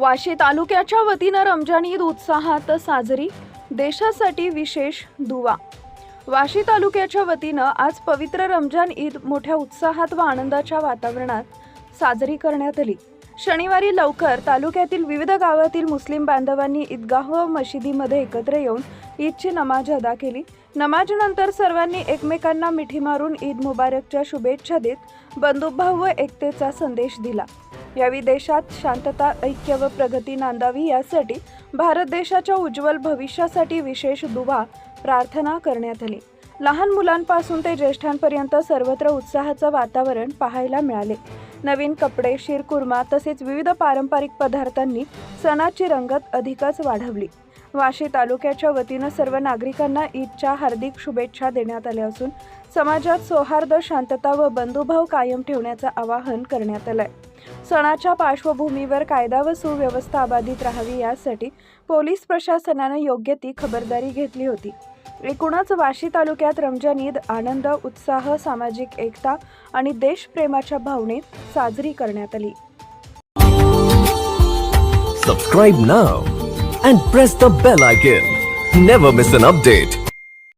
वाशी तालुक्याच्या वतीनं रमजान ईद उत्साहात साजरी, देशासाठी विशेष दुवा। वाशी तालुक्याच्या वतीनं आज पवित्र रमजान ईद मोठ्या उत्साहात व आनंदाच्या वातावरणात साजरी करण्यात आली। शनिवारी लवकर तालुक्यातील विविध गावातील मुस्लिम बांधवांनी ईदगाह व मशिदीमध्ये एकत्र येऊन ईदची नमाज अदा केली। नमाजनंतर सर्वांनी एकमेकांना मिठी मारून ईद मुबारकच्या शुभेच्छा देत बंधुभाव व एकतेचा संदेश दिला। यावेळी देशात शांतता, ऐक्य व प्रगती नांदावी यासाठी भारत देशाच्या उज्ज्वल भविष्यासाठी विशेष दुवा प्रार्थना करण्यात आली। लहान मुलांपासून ते ज्येष्ठांपर्यंत सर्वत्र उत्साहाचं वातावरण पाहायला मिळाले। नवीन कपडे, शीरकुर्मा तसेच विविध पारंपरिक पदार्थांनी सणाची रंगत अधिकच वाढवली। वाशी तालुक्याच्या वतीनं सर्व नागरिकांना ईदच्या हार्दिक शुभेच्छा देण्यात आल्या असून समाजात सौहार्द, शांतता व बंधुभाव कायम ठेवण्याचं आवाहन करण्यात आलंय। सणाच्या पार्श्वभूमीवर कायदा व सुव्यवस्था अबाधित राहावी यासाठी पोलीस प्रशासनाने योग्य ती खबरदारी घेतली होती। एकूणच वाशी तालुक्यात रमजान ईद आनंद, उत्साह, सामाजिक एकता आणि देशप्रेमाच्या भावनेत साजरी करण्यात आली। Subscribe now and press the bell icon. Never miss an update.